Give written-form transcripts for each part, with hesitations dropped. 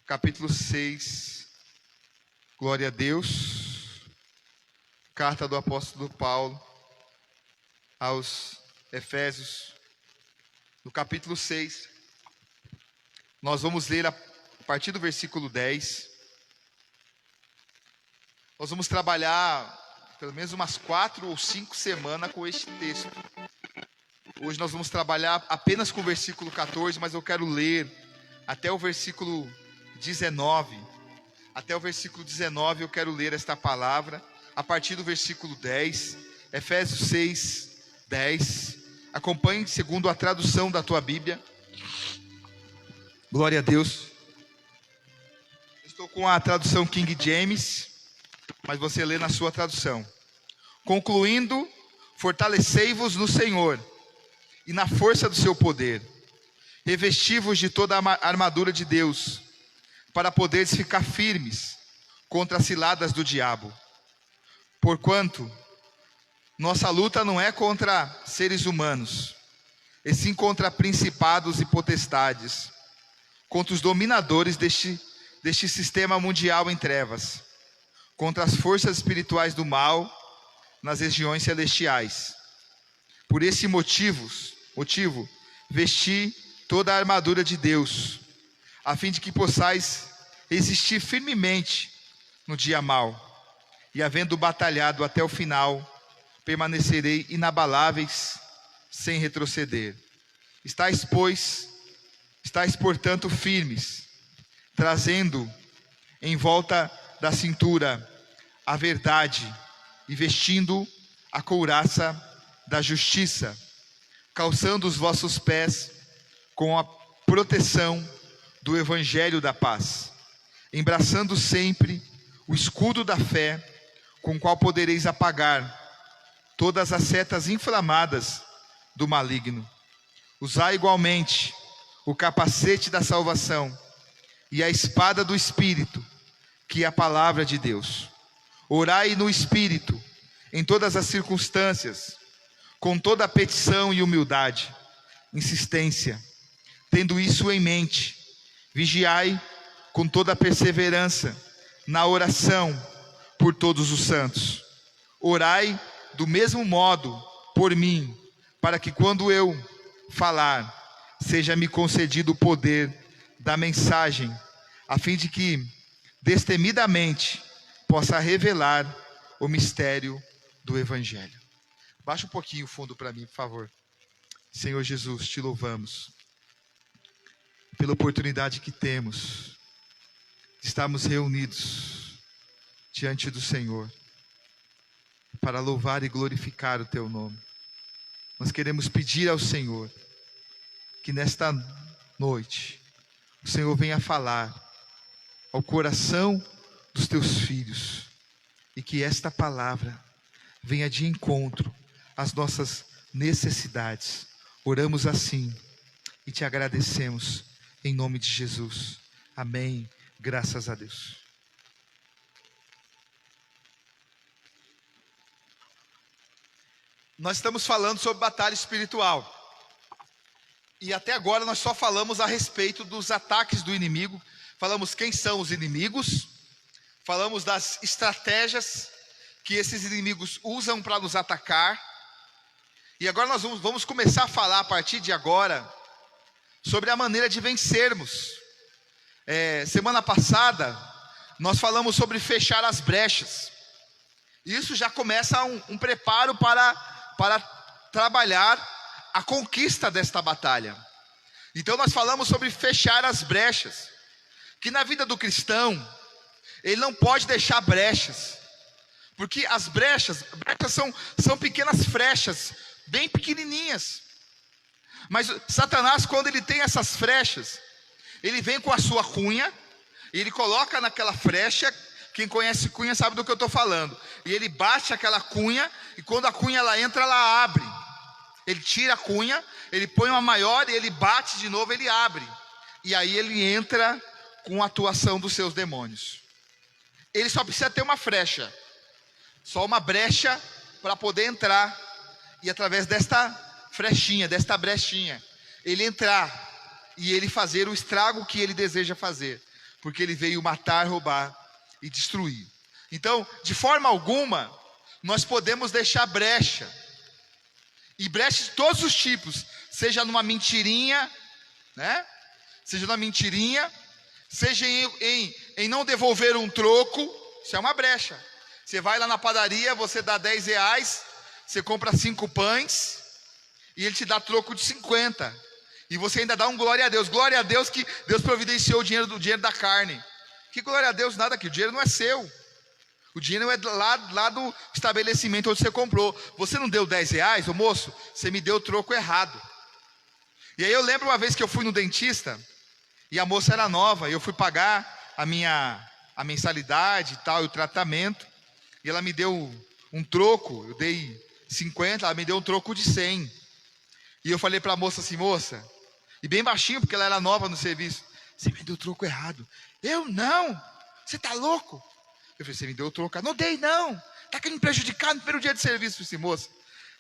capítulo 6, glória a Deus, carta do apóstolo Paulo aos Efésios, no capítulo 6, nós vamos ler a partir do versículo 10, nós vamos trabalhar pelo menos umas 4 ou 5 semanas com este texto. Hoje nós vamos trabalhar apenas com o versículo 14, mas eu quero ler até o versículo 19. Até o versículo 19 eu quero ler esta palavra, a partir do versículo 10, Efésios 6, 10. Acompanhe segundo a tradução da tua Bíblia. Glória a Deus. Estou com a tradução King James, mas você lê na sua tradução. Concluindo, fortalecei-vos no Senhor e na força do seu poder. Revesti-vos de toda a armadura de Deus, para poderes ficar firmes contra as ciladas do diabo. Porquanto nossa luta não é contra seres humanos, e sim contra principados e potestades, contra os dominadores deste sistema mundial em trevas, contra as forças espirituais do mal nas regiões celestiais. Por esse motivo, vesti toda a armadura de Deus, a fim de que possais resistir firmemente no dia mau, e havendo batalhado até o final, permanecerei inabaláveis, sem retroceder. Estais, portanto, firmes, trazendo em volta da cintura a verdade e vestindo a couraça da justiça, calçando os vossos pés com a proteção do evangelho da paz, embraçando sempre o escudo da fé, com o qual podereis apagar todas as setas inflamadas do maligno. Usai igualmente o capacete da salvação e a espada do Espírito, que é a palavra de Deus. Orai no Espírito em todas as circunstâncias, com toda a petição e humildade, insistência. Tendo isso em mente, vigiai com toda a perseverança na oração por todos os santos. Orai do mesmo modo por mim, para que quando eu falar, seja-me concedido o poder da mensagem, a fim de que destemidamente possa revelar o mistério do Evangelho. Baixa um pouquinho o fundo para mim, por favor. Senhor Jesus, te louvamos pela oportunidade que temos de estarmos reunidos diante do Senhor para louvar e glorificar o teu nome. Nós queremos pedir ao Senhor que nesta noite o Senhor venha falar ao coração dos teus filhos e que esta palavra venha de encontro às nossas necessidades. Oramos assim e te agradecemos em nome de Jesus. Amém. Graças a Deus. Nós estamos falando sobre batalha espiritual. E até agora nós só falamos a respeito dos ataques do inimigo. Falamos quem são os inimigos. Falamos das estratégias que esses inimigos usam para nos atacar. E agora nós vamos começar a falar a partir de agora sobre a maneira de vencermos. Semana passada nós falamos sobre fechar as brechas. Isso já começa um preparo para trabalhar a conquista desta batalha. Então nós falamos sobre fechar as brechas, que na vida do cristão ele não pode deixar brechas, porque as brechas são pequenas frechas, bem pequenininhas. Mas Satanás, quando ele tem essas frechas, ele vem com a sua cunha, e ele coloca naquela frecha. Quem conhece cunha sabe do que eu estou falando. E ele bate aquela cunha, e quando a cunha ela entra, ela abre. Ele tira a cunha, ele põe uma maior, e ele bate de novo, ele abre. E aí ele entra com a atuação dos seus demônios. Ele só precisa ter uma frecha, só uma brecha para poder entrar. E através desta frechinha, desta brechinha, ele entrar e ele fazer o estrago que ele deseja fazer. porque ele veio matar, roubar e destruir. Então, de forma alguma, nós podemos deixar brecha, e brecha de todos os tipos, seja numa mentirinha, né? Seja numa mentirinha, seja em não devolver um troco, isso é uma brecha. Você vai lá na padaria, você dá R$10, você compra 5 pães, e ele te dá troco de 50, e você ainda dá um glória a Deus que Deus providenciou o dinheiro da carne. Que glória a Deus nada aqui, o dinheiro não é seu, o dinheiro é lá do estabelecimento onde você comprou. Você não deu R$10, ô moço, você me deu o troco errado. E aí eu lembro uma vez que eu fui no dentista, e a moça era nova, e eu fui pagar a mensalidade e tal, e o tratamento, e ela me deu um troco, eu dei 50, ela me deu um troco de 100. E eu falei para a moça assim, moça, e bem baixinho, porque ela era nova no serviço, você me deu o troco errado. Eu não, você está louco? Eu falei, você me deu o troco errado. Não dei não, está querendo me prejudicar no primeiro dia de serviço. Eu falei assim, moça,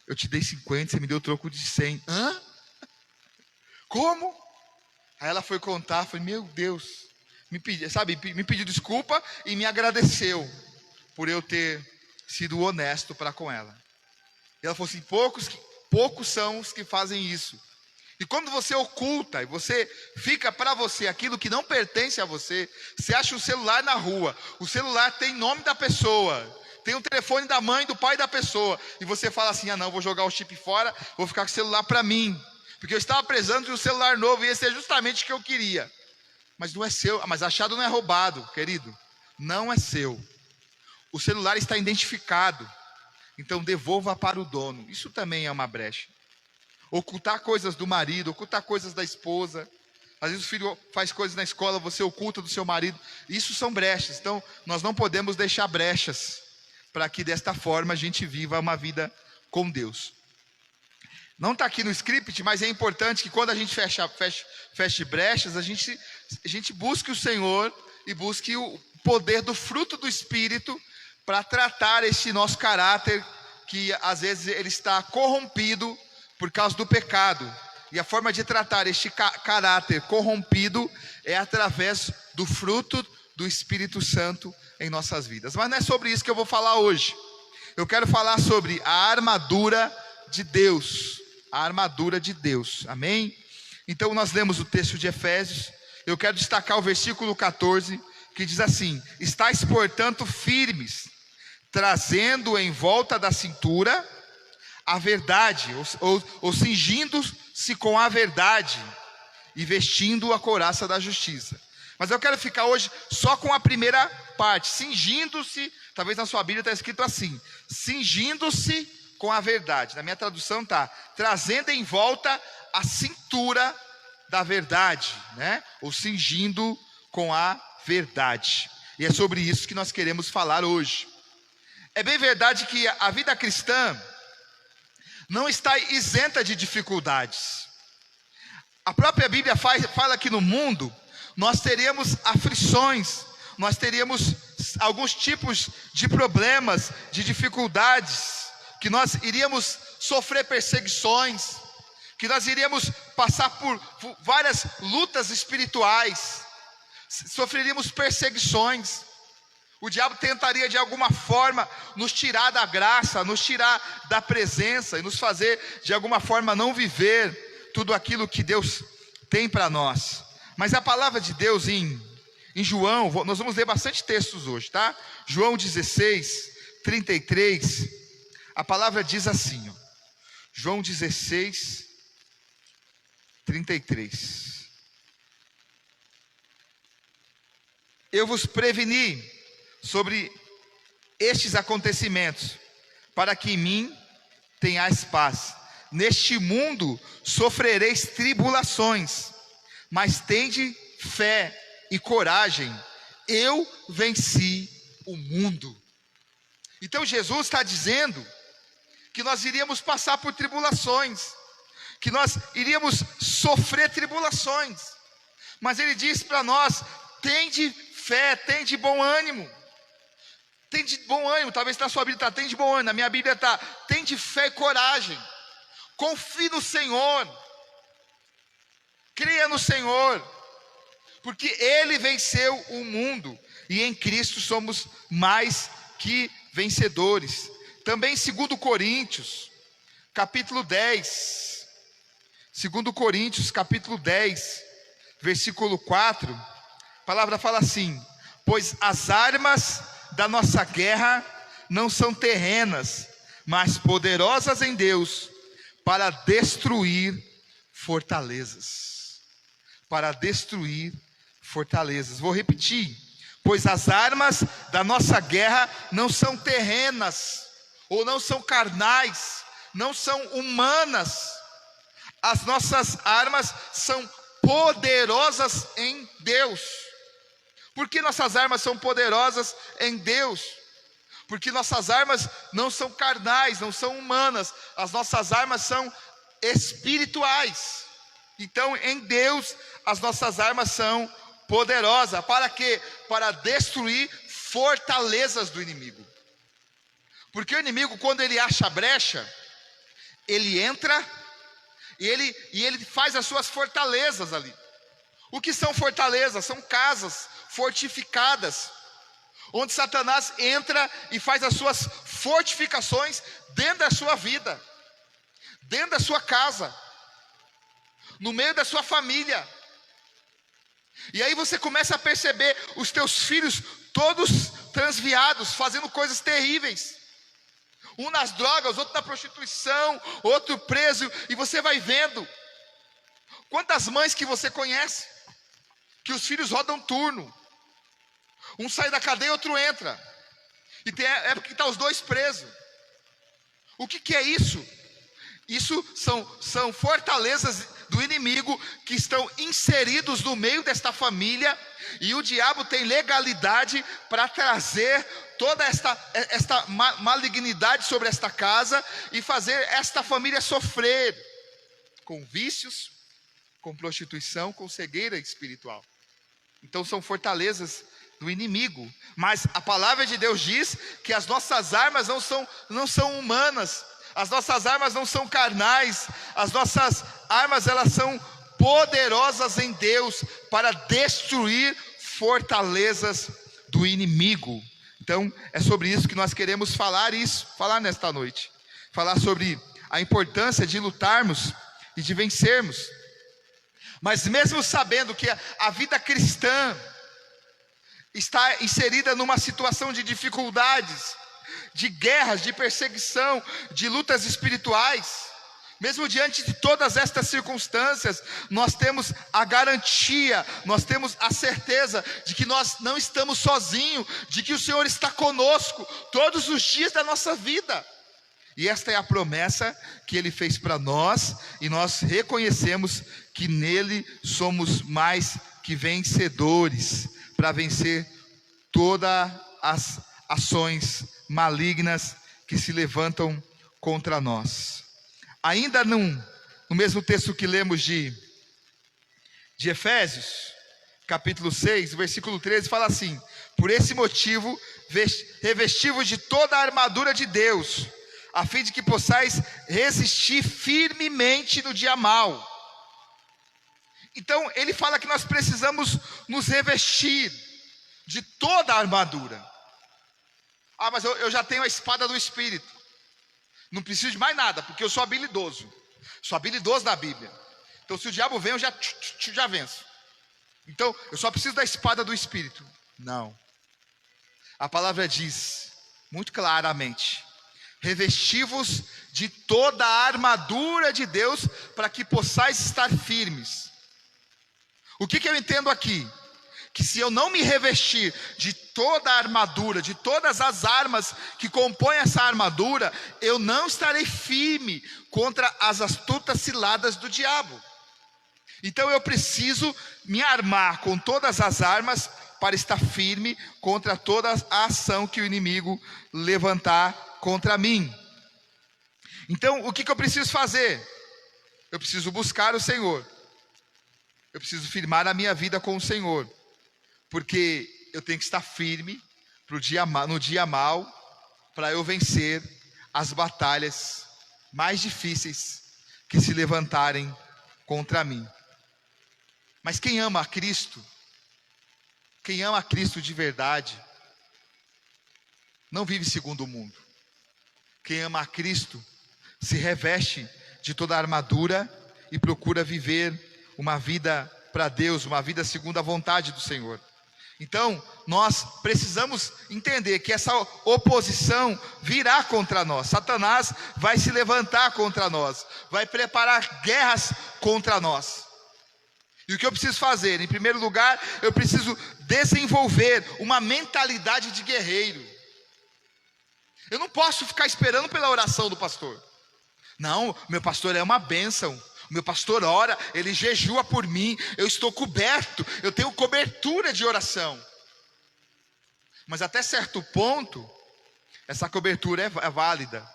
eu te dei 50, você me deu o troco de 100. Hã? Como? Aí ela foi contar, falei, meu Deus, me pediu desculpa e me agradeceu por eu ter sido honesto para com ela. E ela falou assim, poucos são os que fazem isso. E quando você oculta, e você fica para você aquilo que não pertence a você, você acha um celular na rua, o celular tem nome da pessoa, tem o telefone da mãe, do pai da pessoa, e você fala assim, não, vou jogar o chip fora, vou ficar com o celular para mim, porque eu estava precisando de um celular novo, e esse é justamente o que eu queria. Mas não é seu, mas achado não é roubado, querido, não é seu. O celular está identificado, então devolva para o dono. Isso também é uma brecha. Ocultar coisas do marido, ocultar coisas da esposa. Às vezes o filho faz coisas na escola, você oculta do seu marido. Isso são brechas. Então nós não podemos deixar brechas, para que desta forma a gente viva uma vida com Deus. Não está aqui no script, mas é importante que quando a gente feche brechas, a gente busque o Senhor e busque o poder do fruto do Espírito para tratar esse nosso caráter, que às vezes ele está corrompido por causa do pecado. E a forma de tratar este caráter corrompido é através do fruto do Espírito Santo em nossas vidas. Mas não é sobre isso que eu vou falar hoje. Eu quero falar sobre a armadura de Deus. A armadura de Deus, amém? Então nós lemos o texto de Efésios. Eu quero destacar o versículo 14, que diz assim: estáis, portanto, firmes, trazendo em volta da cintura a verdade, ou cingindo-se com a verdade, e vestindo a couraça da justiça. Mas eu quero ficar hoje só com a primeira parte, cingindo-se. Talvez na sua Bíblia está escrito assim, cingindo-se com a verdade. Na minha tradução está, trazendo em volta a cintura da verdade, né? Ou cingindo com a verdade. E é sobre isso que nós queremos falar hoje. É bem verdade que a vida cristã não está isenta de dificuldades. A própria Bíblia fala que no mundo nós teríamos aflições, nós teríamos alguns tipos de problemas, de dificuldades, que nós iríamos sofrer perseguições, que nós iríamos passar por várias lutas espirituais, sofreríamos perseguições. O diabo tentaria de alguma forma nos tirar da graça, nos tirar da presença e nos fazer de alguma forma não viver tudo aquilo que Deus tem para nós. Mas a palavra de Deus em João, nós vamos ler bastante textos hoje, tá? João 16, 33, a palavra diz assim, ó, João 16, 33. Eu vos preveni sobre estes acontecimentos, para que em mim tenhais paz. Neste mundo sofrereis tribulações, mas tende fé e coragem, eu venci o mundo. Então Jesus está dizendo que nós iríamos passar por tribulações, que nós iríamos sofrer tribulações, mas Ele diz para nós, tende fé, tende bom ânimo. Tem de bom ânimo, talvez na sua Bíblia está, tem de bom ânimo, na minha Bíblia está, tem de fé e coragem, confie no Senhor, creia no Senhor, porque Ele venceu o mundo, e em Cristo somos mais que vencedores. Também 2 Coríntios, capítulo 10, 2 Coríntios, capítulo 10, versículo 4, a palavra fala assim: pois as armas da nossa guerra não são terrenas, mas poderosas em Deus, para destruir fortalezas. Para destruir fortalezas. Vou repetir: pois as armas da nossa guerra não são terrenas, ou não são carnais, não são humanas. As nossas armas são poderosas em Deus. Por que nossas armas são poderosas em Deus? Porque nossas armas não são carnais, não são humanas. As nossas armas são espirituais. Então, em Deus, as nossas armas são poderosas. Para quê? Para destruir fortalezas do inimigo. Porque o inimigo, quando ele acha brecha, ele entra e ele faz as suas fortalezas ali. O que são fortalezas? São casas fortificadas, onde Satanás entra e faz as suas fortificações dentro da sua vida, dentro da sua casa, no meio da sua família. E aí você começa a perceber os teus filhos todos transviados, fazendo coisas terríveis. Um nas drogas, outro na prostituição, outro preso. E você vai vendo. Quantas mães que você conhece, que os filhos rodam turno. Um sai da cadeia, outro entra. E tem época que está os dois presos. O que é isso? Isso são fortalezas do inimigo que estão inseridos no meio desta família. E o diabo tem legalidade para trazer toda esta malignidade sobre esta casa e fazer esta família sofrer com vícios, com prostituição, com cegueira espiritual. Então são fortalezas do inimigo. Mas a palavra de Deus diz que as nossas armas não são humanas. As nossas armas não são carnais. As nossas armas, elas são poderosas em Deus para destruir fortalezas do inimigo. Então é sobre isso que nós queremos falar nesta noite. Falar sobre a importância de lutarmos e de vencermos. Mas mesmo sabendo que a vida cristã está inserida numa situação de dificuldades, de guerras, de perseguição, de lutas espirituais, mesmo diante de todas estas circunstâncias, nós temos a garantia, nós temos a certeza de que nós não estamos sozinhos, de que o Senhor está conosco todos os dias da nossa vida. E esta é a promessa que Ele fez para nós, e nós reconhecemos que nele somos mais que vencedores, para vencer todas as ações malignas que se levantam contra nós. Ainda no mesmo texto que lemos de Efésios, capítulo 6, versículo 13, fala assim: por esse motivo, revestivos de toda a armadura de Deus, a fim de que possais resistir firmemente no dia mau. Então ele fala que nós precisamos nos revestir de toda a armadura. Ah, mas eu já tenho a espada do Espírito, não preciso de mais nada, porque eu sou habilidoso na Bíblia. Então se o diabo vem, eu já venço. Então eu só preciso da espada do Espírito. Não, a palavra diz muito claramente: revestivos de toda a armadura de Deus, para que possais estar firmes. O que eu entendo aqui? Que se eu não me revestir de toda a armadura, de todas as armas que compõem essa armadura, eu não estarei firme contra as astutas ciladas do diabo. Então eu preciso me armar com todas as armas para estar firme contra toda a ação que o inimigo levantar contra mim. Então o que eu preciso fazer? Eu preciso buscar o Senhor. Eu preciso firmar a minha vida com o Senhor, porque eu tenho que estar firme no dia mau, para eu vencer as batalhas mais difíceis que se levantarem contra mim. Mas quem ama a Cristo Quem ama Cristo de verdade não vive segundo o mundo. Quem ama a Cristo se reveste de toda a armadura e procura viver uma vida para Deus, uma vida segundo a vontade do Senhor. Então, nós precisamos entender que essa oposição virá contra nós. Satanás vai se levantar contra nós, vai preparar guerras contra nós. E o que eu preciso fazer? Em primeiro lugar, eu preciso desenvolver uma mentalidade de guerreiro. Eu não posso ficar esperando pela oração do pastor. Não, meu pastor é uma bênção. O meu pastor ora, ele jejua por mim, eu estou coberto, eu tenho cobertura de oração. Mas até certo ponto, essa cobertura é válida.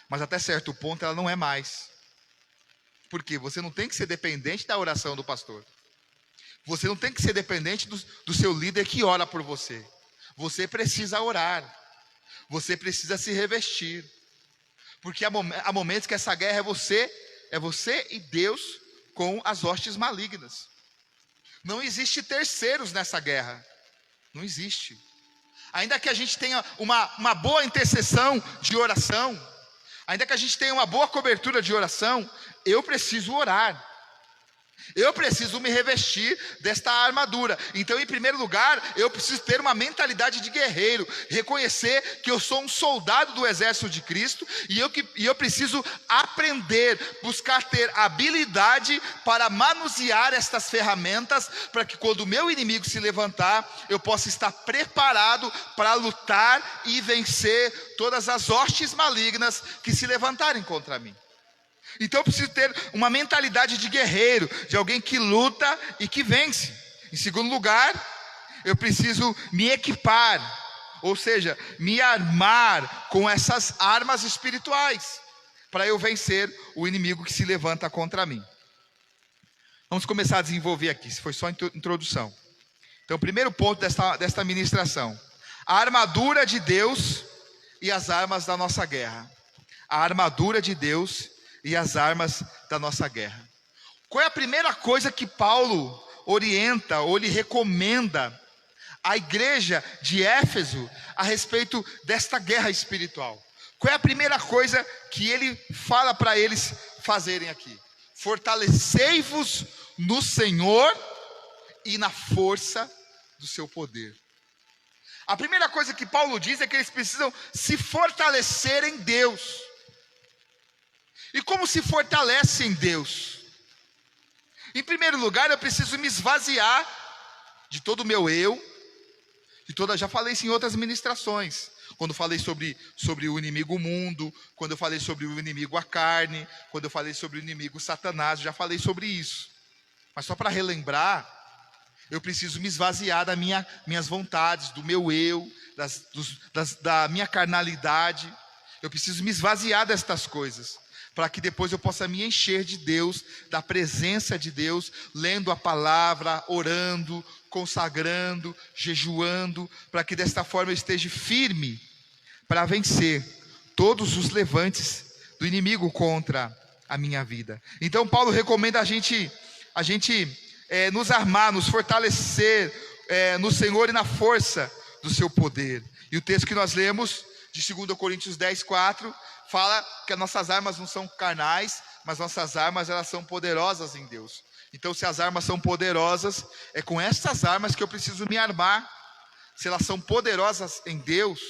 Mas até certo ponto ela não é mais. Por quê? Você não tem que ser dependente da oração do pastor. Você não tem que ser dependente do seu líder que ora por você. Você precisa orar. Você precisa se revestir. Porque há momentos que essa guerra é você e Deus com as hostes malignas. Não existe terceiros nessa guerra. Não existe. Ainda que a gente tenha uma boa intercessão de oração, ainda que a gente tenha uma boa cobertura de oração, eu preciso orar. Eu preciso me revestir desta armadura. Então, em primeiro lugar, eu preciso ter uma mentalidade de guerreiro, reconhecer que eu sou um soldado do exército de Cristo, e eu preciso aprender, buscar ter habilidade para manusear estas ferramentas, para que quando o meu inimigo se levantar, eu possa estar preparado para lutar e vencer todas as hostes malignas que se levantarem contra mim. Então eu preciso ter uma mentalidade de guerreiro, de alguém que luta e que vence. Em segundo lugar, eu preciso me equipar, ou seja, me armar com essas armas espirituais, para eu vencer o inimigo que se levanta contra mim. Vamos começar a desenvolver aqui, isso foi só a introdução. Então, o primeiro ponto desta ministração: a armadura de Deus e as armas da nossa guerra. A armadura de Deus e as armas da nossa guerra. Qual é a primeira coisa que Paulo orienta ou lhe recomenda à igreja de Éfeso a respeito desta guerra espiritual? Qual é a primeira coisa que ele fala para eles fazerem aqui? Fortalecei-vos no Senhor e na força do seu poder. A primeira coisa que Paulo diz é que eles precisam se fortalecer em Deus. E como se fortalece em Deus? Em primeiro lugar, eu preciso me esvaziar de todo o meu eu, já falei isso em outras ministrações, quando falei sobre o inimigo mundo, quando eu falei sobre o inimigo a carne, quando eu falei sobre o inimigo Satanás, eu já falei sobre isso. Mas só para relembrar, eu preciso me esvaziar das minhas vontades, do meu eu, da minha carnalidade. Eu preciso me esvaziar destas coisas, para que depois eu possa me encher de Deus, da presença de Deus, lendo a palavra, orando, consagrando, jejuando, para que desta forma eu esteja firme para vencer todos os levantes do inimigo contra a minha vida. Então Paulo recomenda a gente nos armar, nos fortalecer no Senhor e na força do seu poder. E o texto que nós lemos de 2 Coríntios 10:4 fala que as nossas armas não são carnais, mas nossas armas elas são poderosas em Deus. Então, se as armas são poderosas, é com essas armas que eu preciso me armar. Se elas são poderosas em Deus,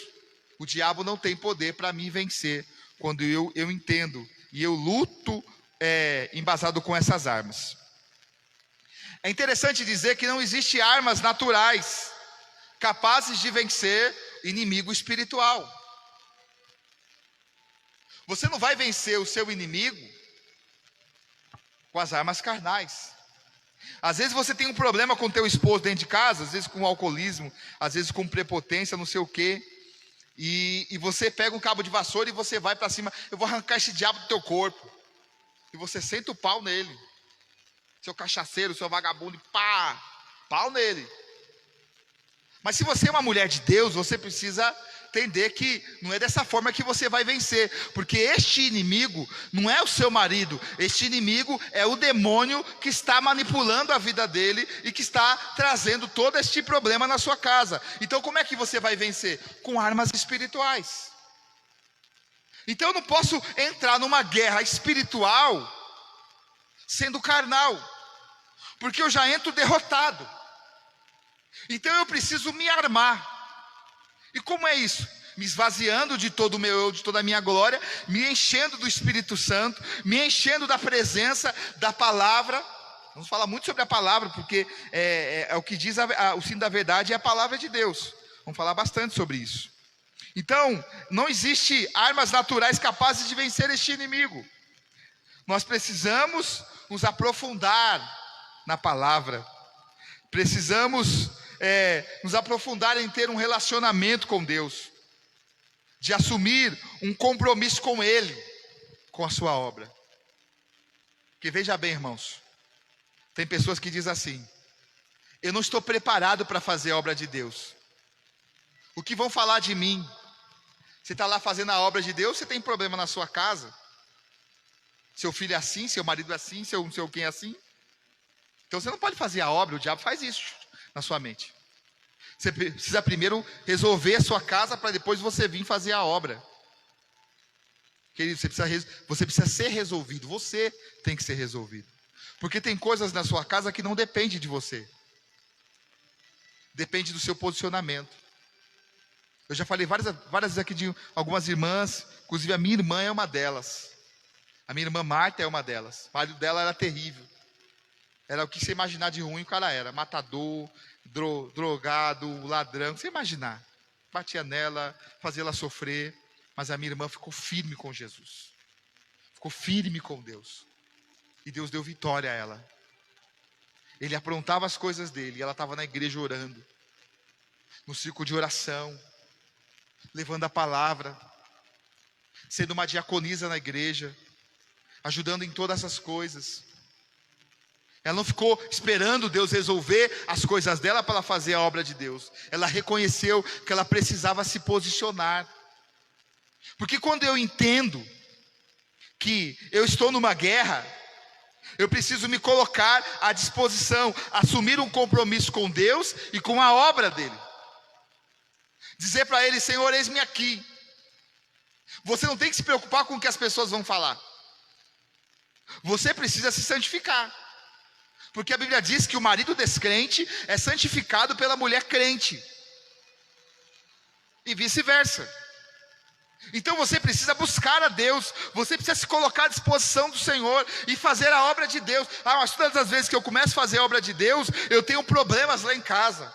o diabo não tem poder para me vencer, quando eu entendo e eu luto embasado com essas armas. É interessante dizer que não existe armas naturais capazes de vencer inimigo espiritual. Você não vai vencer o seu inimigo com as armas carnais. Às vezes você tem um problema com teu esposo dentro de casa, às vezes com alcoolismo, às vezes com prepotência, não sei o quê. E você pega um cabo de vassoura e você vai para cima, eu vou arrancar esse diabo do teu corpo. E você senta o pau nele. Seu cachaceiro, seu vagabundo, pau nele. Mas se você é uma mulher de Deus, você precisa entender que não é dessa forma que você vai vencer, porque este inimigo não é o seu marido, este inimigo é o demônio que está manipulando a vida dele e que está trazendo todo este problema na sua casa. Então como é que você vai vencer? Com armas espirituais. Então eu não posso entrar numa guerra espiritual sendo carnal, porque eu já entro derrotado. Então eu preciso me armar. E como é isso? Me esvaziando de todo o meu eu, de toda a minha glória, me enchendo do Espírito Santo, me enchendo da presença, da palavra. Vamos falar muito sobre a palavra, porque é o que diz o sino da verdade é a palavra de Deus. Vamos falar bastante sobre isso. Então, não existe armas naturais capazes de vencer este inimigo. Nós precisamos nos aprofundar na palavra. Precisamos nos aprofundar em ter um relacionamento com Deus, de assumir um compromisso com Ele, com a sua obra. Porque veja bem, irmãos, tem pessoas que dizem assim: eu não estou preparado para fazer a obra de Deus. O que vão falar de mim? Você está lá fazendo a obra de Deus, você tem problema na sua casa? Seu filho é assim, seu marido é assim, seu não sei quem é assim? Então você não pode fazer a obra, o diabo faz isso na sua mente. Você precisa primeiro resolver a sua casa para depois você vir fazer a obra. Querido, você precisa ser resolvido, você tem que ser resolvido. Porque tem coisas na sua casa que não dependem de você. Depende do seu posicionamento. Eu já falei várias vezes aqui de algumas irmãs, inclusive a minha irmã é uma delas. A minha irmã Marta é uma delas. O marido dela era terrível. Era o que você imaginar de ruim, o cara era. Matador, drogado, ladrão, você imaginar. Batia nela, fazia ela sofrer. Mas a minha irmã ficou firme com Jesus. Ficou firme com Deus. E Deus deu vitória a ela. Ele aprontava as coisas dele. E ela estava na igreja orando. No círculo de oração. Levando a palavra. Sendo uma diaconisa na igreja. Ajudando em todas essas coisas. Ela não ficou esperando Deus resolver as coisas dela para ela fazer a obra de Deus. Ela reconheceu que ela precisava se posicionar. Porque quando eu entendo que eu estou numa guerra, eu preciso me colocar à disposição, assumir um compromisso com Deus e com a obra dele. Dizer para ele: Senhor, eis-me aqui. Você não tem que se preocupar com o que as pessoas vão falar. Você precisa se santificar. Porque a Bíblia diz que o marido descrente é santificado pela mulher crente. E vice-versa. Então você precisa buscar a Deus. Você precisa se colocar à disposição do Senhor e fazer a obra de Deus. Mas todas as vezes que eu começo a fazer a obra de Deus, eu tenho problemas lá em casa.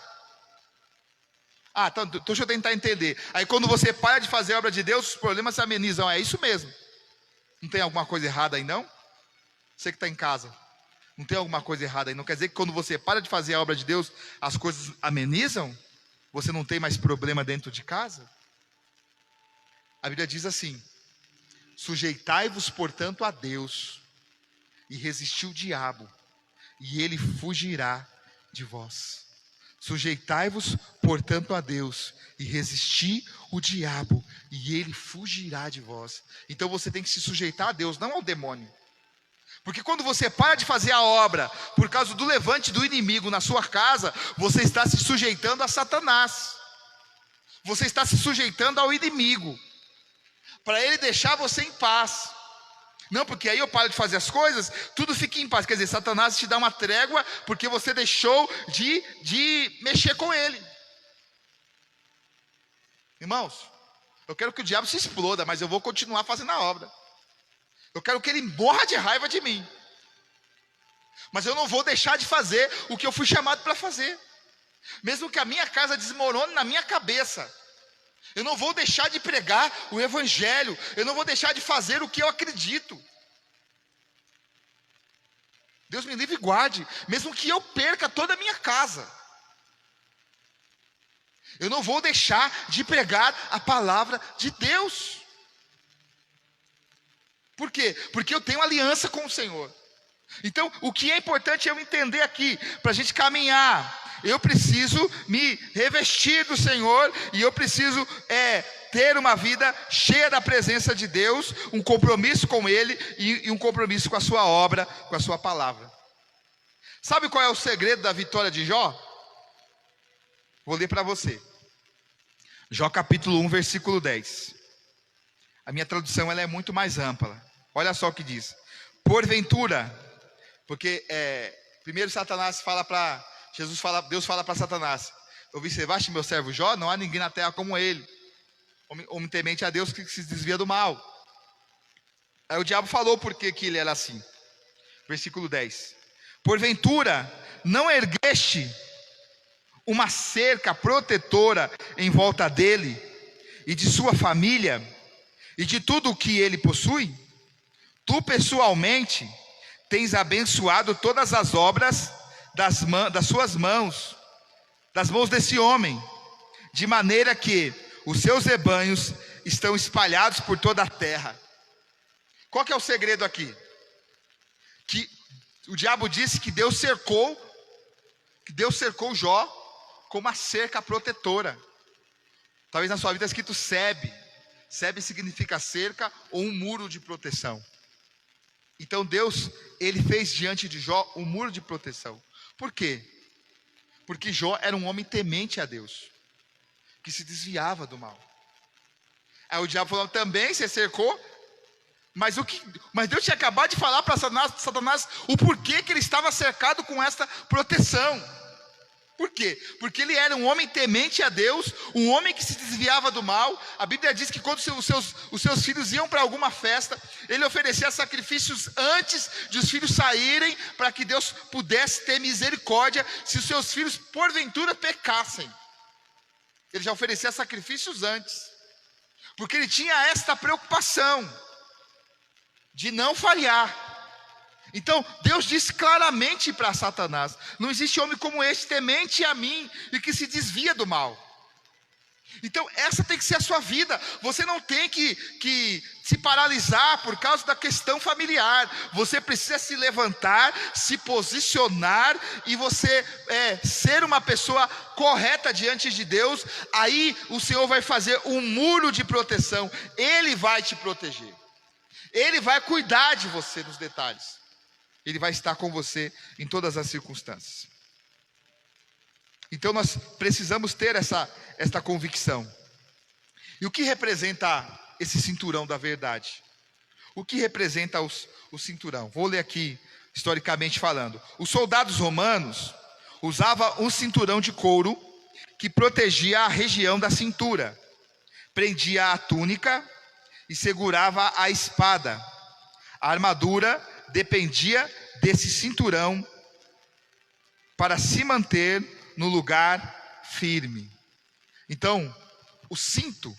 Então deixa eu tentar entender. Aí quando você para de fazer a obra de Deus, os problemas se amenizam. É isso mesmo. Não tem alguma coisa errada aí não? Você que está em casa. Não tem alguma coisa errada aí? Não quer dizer que quando você para de fazer a obra de Deus, as coisas amenizam? Você não tem mais problema dentro de casa? A Bíblia diz assim: sujeitai-vos, portanto, a Deus, e resisti o diabo, e ele fugirá de vós. Sujeitai-vos, portanto, a Deus, e resisti o diabo, e ele fugirá de vós. Então você tem que se sujeitar a Deus, não ao demônio. Porque quando você para de fazer a obra por causa do levante do inimigo na sua casa, você está se sujeitando a Satanás. Você está se sujeitando ao inimigo, para ele deixar você em paz. Não, porque aí eu paro de fazer as coisas, tudo fica em paz. Quer dizer, Satanás te dá uma trégua porque você deixou de mexer com ele. Irmãos, eu quero que o diabo se exploda, mas eu vou continuar fazendo a obra. Eu quero que ele morra de raiva de mim. Mas eu não vou deixar de fazer o que eu fui chamado para fazer. Mesmo que a minha casa desmorone na minha cabeça. Eu não vou deixar de pregar o evangelho. Eu não vou deixar de fazer o que eu acredito. Deus me livre e guarde. Mesmo que eu perca toda a minha casa. Eu não vou deixar de pregar a palavra de Deus. Por quê? Porque eu tenho aliança com o Senhor. Então, o que é importante eu entender aqui, para a gente caminhar eu preciso me revestir do Senhor, e eu preciso ter uma vida cheia da presença de Deus, um compromisso com Ele e um compromisso com a sua obra, com a sua palavra. Sabe qual é o segredo da vitória de Jó? Vou ler para você. Jó capítulo 1, versículo 10. A minha tradução ela é muito mais ampla. Olha só o que diz. Porventura, porque primeiro Satanás fala para Deus fala para Satanás: observaste meu servo Jó? Não há ninguém na terra como ele, homem temente a Deus, que se desvia do mal. Aí o diabo falou por que ele era assim. Versículo 10. Porventura não ergueste uma cerca protetora em volta dele e de sua família e de tudo o que ele possui? Tu pessoalmente tens abençoado todas as obras das suas mãos, das mãos desse homem, de maneira que os seus rebanhos estão espalhados por toda a terra. Qual que é o segredo aqui? Que o diabo disse que Deus cercou Jó com uma cerca protetora. Talvez na sua vida está escrito Sebe. Sebe significa cerca ou um muro de proteção. Então Deus, ele fez diante de Jó um muro de proteção. Por quê? Porque Jó era um homem temente a Deus, que se desviava do mal. Aí o diabo falou: também você cercou? Mas Deus tinha acabado de falar para Satanás o porquê que ele estava cercado com esta proteção. Por quê? Porque ele era um homem temente a Deus, um homem que se desviava do mal. A Bíblia diz que quando os seus filhos iam para alguma festa, ele oferecia sacrifícios antes de os filhos saírem, para que Deus pudesse ter misericórdia se os seus filhos porventura pecassem. Ele já oferecia sacrifícios antes, porque ele tinha esta preocupação de não falhar. Então Deus disse claramente para Satanás: não existe homem como este, temente a mim e que se desvia do mal. Então essa tem que ser a sua vida. Você não tem que se paralisar por causa da questão familiar. Você precisa se levantar, se posicionar, e você ser uma pessoa correta diante de Deus. Aí o Senhor vai fazer um muro de proteção. Ele vai te proteger, Ele vai cuidar de você nos detalhes. Ele vai estar com você em todas as circunstâncias. Então nós precisamos ter esta convicção. E o que representa esse cinturão da verdade? O que representa o cinturão? Vou ler aqui, historicamente falando. Os soldados romanos usavam um cinturão de couro que protegia a região da cintura, prendia a túnica e segurava a espada. A armadura dependia desse cinturão para se manter no lugar firme. Então, o cinto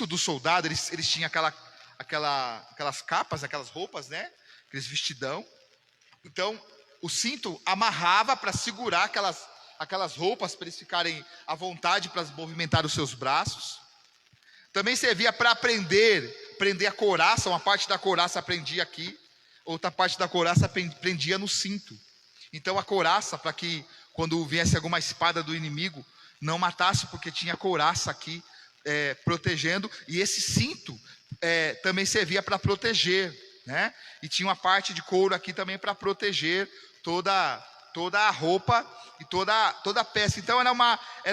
do soldado, eles tinham aquelas capas, aquelas roupas, né? Aqueles vestidão. Então, o cinto amarrava para segurar aquelas roupas, para eles ficarem à vontade para movimentar os seus braços. Também servia para prender a couraça. Uma parte da couraça prendia aqui, outra parte da couraça prendia no cinto. Então a couraça, para que quando viesse alguma espada do inimigo, não matasse, porque tinha a couraça aqui protegendo. E esse cinto também servia para proteger, né? E tinha uma parte de couro aqui também para proteger toda a roupa e toda a peça. Então era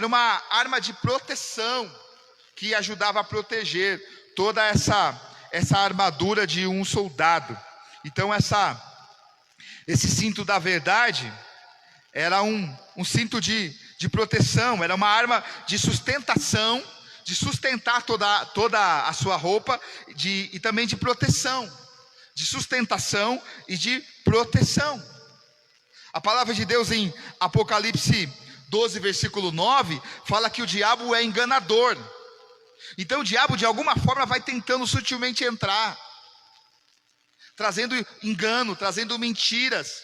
uma arma de proteção que ajudava a proteger toda essa armadura de um soldado. Então esse cinto da verdade era um cinto de proteção, era uma arma de sustentação, de sustentar toda a sua roupa, e também de proteção, de sustentação e de proteção. A palavra de Deus em Apocalipse 12, versículo 9, fala que o diabo é enganador. Então o diabo de alguma forma vai tentando sutilmente entrar, trazendo engano, trazendo mentiras.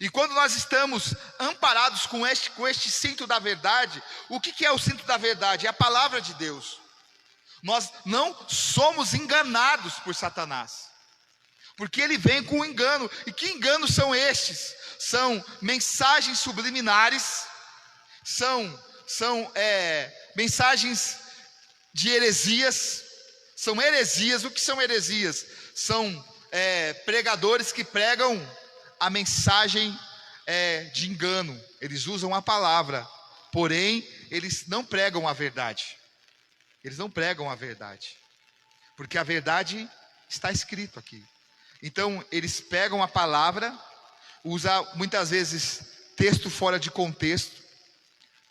E quando nós estamos amparados com este cinto da verdade, o que é o cinto da verdade? É a palavra de Deus. Nós não somos enganados por Satanás. porque ele vem com engano. E que enganos são estes? São mensagens subliminares, são mensagens de heresias, são heresias. O que são heresias? São pregadores que pregam a mensagem de engano. Eles usam a palavra, porém eles não pregam a verdade. Eles não pregam a verdade, porque a verdade está escrito aqui. Então eles pegam a palavra, usam muitas vezes texto fora de contexto,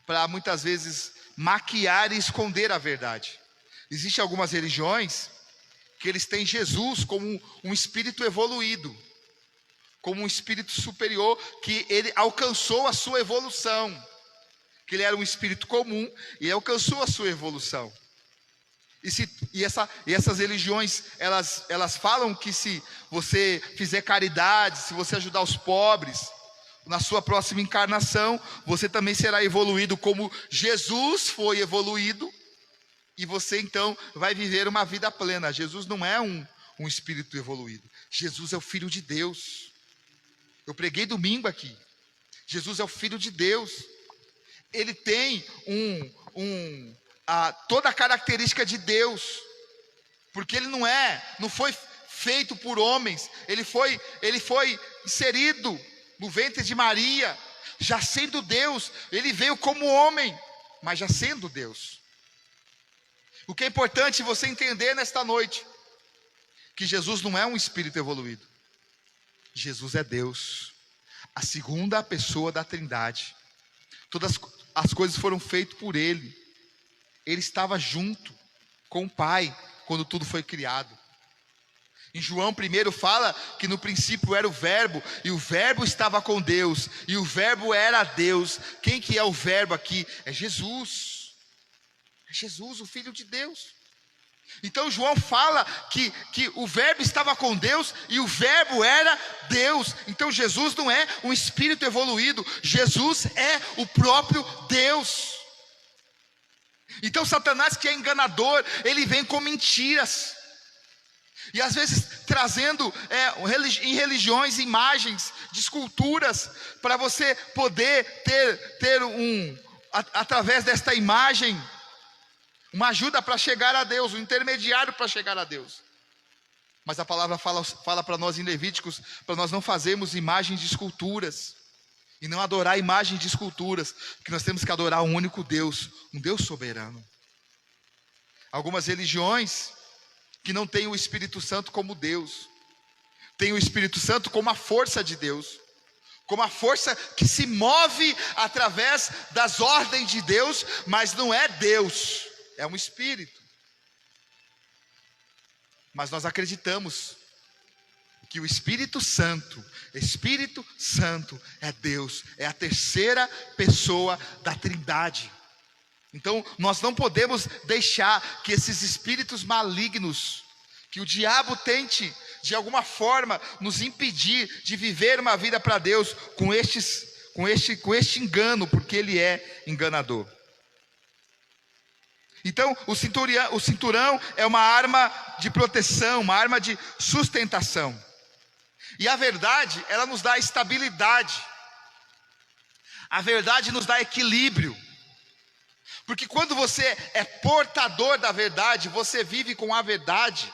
para muitas vezes maquiar e esconder a verdade. Existem algumas religiões que eles têm Jesus como um espírito evoluído, como um espírito superior, que ele alcançou a sua evolução, que ele era um espírito comum e alcançou a sua evolução. E essas religiões, elas falam que se você fizer caridade, se você ajudar os pobres, na sua próxima encarnação, você também será evoluído como Jesus foi evoluído, e você então vai viver uma vida plena. Jesus não é um espírito evoluído, Jesus é o Filho de Deus. Eu preguei domingo aqui, Jesus é o Filho de Deus. Ele tem toda a característica de Deus, porque ele não foi feito por homens, ele foi inserido no ventre de Maria, já sendo Deus. Ele veio como homem, mas já sendo Deus. O que é importante você entender nesta noite, que Jesus não é um espírito evoluído, Jesus é Deus, a segunda pessoa da Trindade. Todas as coisas foram feitas por Ele. Ele estava junto com o Pai quando tudo foi criado. Em João 1 fala que no princípio era o Verbo, e o Verbo estava com Deus, e o Verbo era Deus. Quem que é o Verbo aqui? É Jesus. É Jesus, o Filho de Deus. Então João fala que o Verbo estava com Deus e o Verbo era Deus. Então Jesus não é um espírito evoluído, Jesus é o próprio Deus. Então Satanás, que é enganador, ele vem com mentiras, e às vezes trazendo em religiões imagens de esculturas, para você poder ter através desta imagem, uma ajuda para chegar a Deus, um intermediário para chegar a Deus. Mas a palavra fala para nós em Levíticos, para nós não fazermos imagens de esculturas, e não adorar imagens de esculturas, que nós temos que adorar um único Deus, um Deus soberano. Algumas religiões que não têm o Espírito Santo como Deus, tem o Espírito Santo como a força de Deus, como a força que se move através das ordens de Deus, mas não é Deus, é um Espírito. Mas nós acreditamos que o Espírito Santo é Deus, é a terceira pessoa da Trindade. Então nós não podemos deixar que esses espíritos malignos, que o diabo tente de alguma forma nos impedir de viver uma vida para Deus com este engano, porque ele é enganador. Então o cinturão é uma arma de proteção, uma arma de sustentação. E a verdade, ela nos dá estabilidade. A verdade nos dá equilíbrio. Porque quando você é portador da verdade, você vive com a verdade,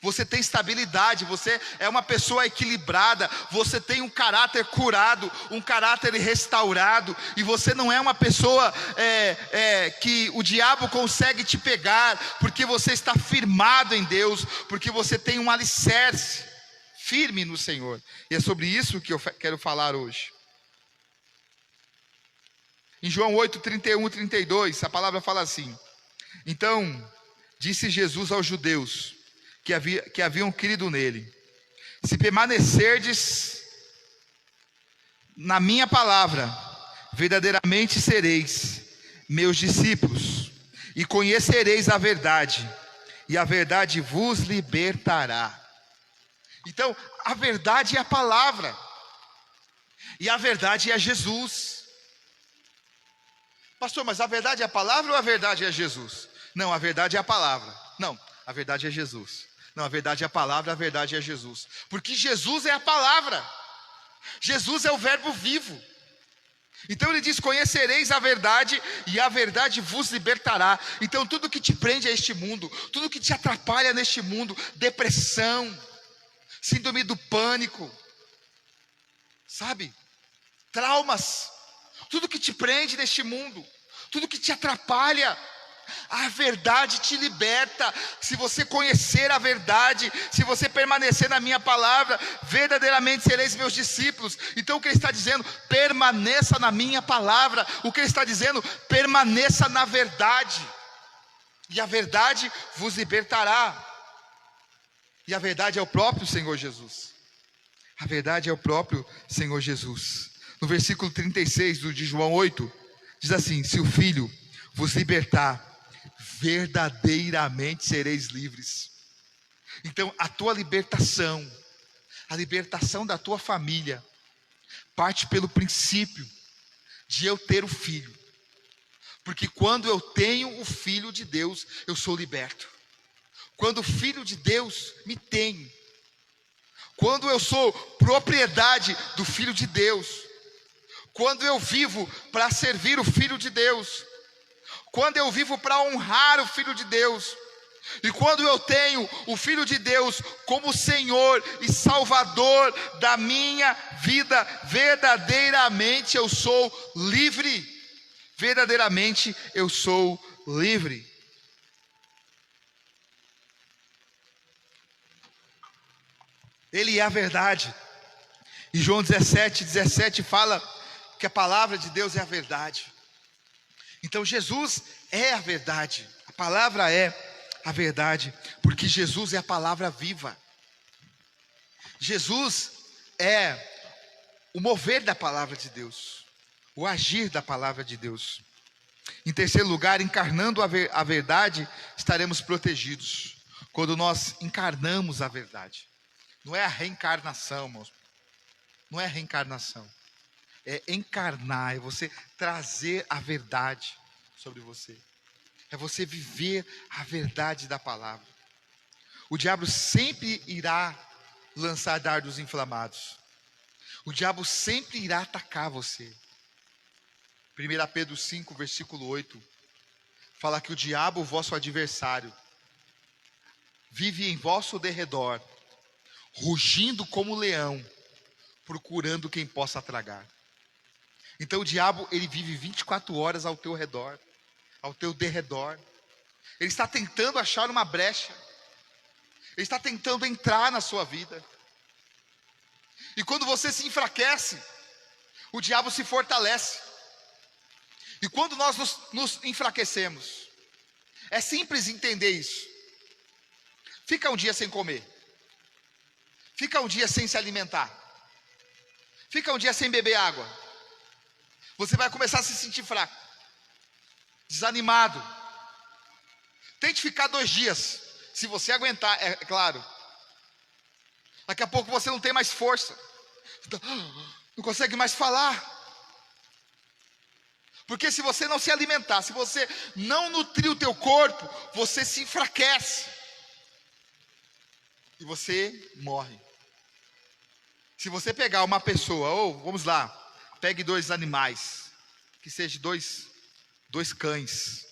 você tem estabilidade, você é uma pessoa equilibrada, você tem um caráter curado, um caráter restaurado, e você não é uma pessoa que o diabo consegue te pegar, porque você está firmado em Deus, porque você tem um alicerce firme no Senhor. E é sobre isso que eu quero falar hoje. Em João 8, 31 e 32, a palavra fala assim: então disse Jesus aos judeus que haviam crido nele: se permanecerdes na minha palavra, verdadeiramente sereis meus discípulos, e conhecereis a verdade, e a verdade vos libertará. Então a verdade é a palavra, e a verdade é Jesus. Pastor, mas a verdade é a palavra ou a verdade é Jesus? Não, a verdade é a palavra. Não, a verdade é Jesus. Não, a verdade é a palavra, a verdade é Jesus. Porque Jesus é a palavra. Jesus é o verbo vivo. Então ele diz: conhecereis a verdade e a verdade vos libertará. Então tudo que te prende a este mundo, tudo que te atrapalha neste mundo, depressão, síndrome do pânico, sabe, traumas, tudo que te prende neste mundo, tudo que te atrapalha, a verdade te liberta. Se você conhecer a verdade, se você permanecer na minha palavra, verdadeiramente sereis meus discípulos. Então o que ele está dizendo? Permaneça na minha palavra. O que ele está dizendo? Permaneça na verdade, e a verdade vos libertará. E a verdade é o próprio Senhor Jesus. A verdade é o próprio Senhor Jesus. No versículo 36 de João 8, diz assim: se o Filho vos libertar, verdadeiramente sereis livres. Então a tua libertação, a libertação da tua família, parte pelo princípio de eu ter o Filho. Porque quando eu tenho o Filho de Deus, eu sou liberto. Quando o Filho de Deus me tem, quando eu sou propriedade do Filho de Deus, quando eu vivo para servir o Filho de Deus, quando eu vivo para honrar o Filho de Deus, e quando eu tenho o Filho de Deus como Senhor e Salvador da minha vida, verdadeiramente eu sou livre. Verdadeiramente eu sou livre. Ele é a verdade. E João 17 fala que a palavra de Deus é a verdade. Então Jesus é a verdade, a palavra é a verdade, porque Jesus é a palavra viva. Jesus é o mover da palavra de Deus, o agir da palavra de Deus. Em terceiro lugar, encarnando a verdade, estaremos protegidos. Quando nós encarnamos a verdade, não é a reencarnação, irmãos, não é a reencarnação. É encarnar, é você trazer a verdade sobre você. É você viver a verdade da palavra. O diabo sempre irá lançar dardos inflamados. O diabo sempre irá atacar você. 1 Pedro 5, versículo 8, fala que o diabo, vosso adversário, vive em vosso derredor, rugindo como leão, procurando quem possa tragar. Então o diabo, ele vive 24 horas ao teu redor, ao teu derredor. Ele está tentando achar uma brecha. Ele está tentando entrar na sua vida. E quando você se enfraquece, o diabo se fortalece. E quando nós nos enfraquecemos, é simples entender isso. Fica um dia sem comer. Fica um dia sem se alimentar. Fica um dia sem beber água. Você vai começar a se sentir fraco, desanimado. Tente ficar 2 dias, se você aguentar, é claro. Daqui a pouco você não tem mais força, não consegue mais falar. Porque se você não se alimentar, se você não nutrir o teu corpo, você se enfraquece. E você morre. Se você pegar uma pessoa, ou vamos lá, pegue 2 animais, que sejam dois cães.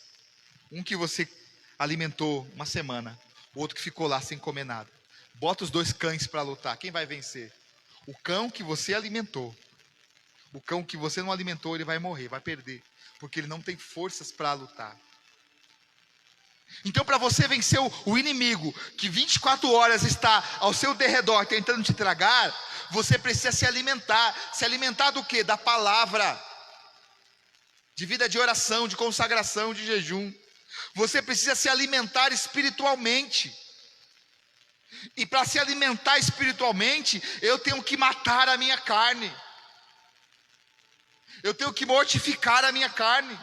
Um que você alimentou uma semana, o outro que ficou lá sem comer nada. Bota os 2 cães para lutar, quem vai vencer? O cão que você alimentou. O cão que você não alimentou, ele vai morrer, vai perder, porque ele não tem forças para lutar. Então, para você vencer o inimigo, que 24 horas está ao seu derredor, tentando te tragar, você precisa se alimentar. Se alimentar do quê? Da palavra, de vida de oração, de consagração, de jejum. Você precisa se alimentar espiritualmente. E para se alimentar espiritualmente, eu tenho que matar a minha carne. Eu tenho que mortificar a minha carne.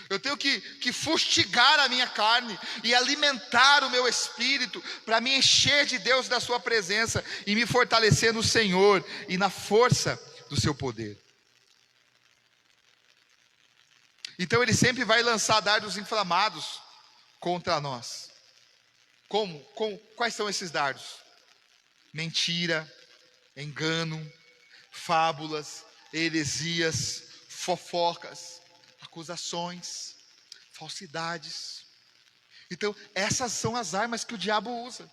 Eu tenho que fustigar a minha carne e alimentar o meu espírito para me encher de Deus, da sua presença, e me fortalecer no Senhor e na força do seu poder. Então ele sempre vai lançar dardos inflamados contra nós, Quais são esses dardos? Mentira, engano, fábulas, heresias, fofocas, acusações, falsidades. Então, essas são as armas que o diabo usa.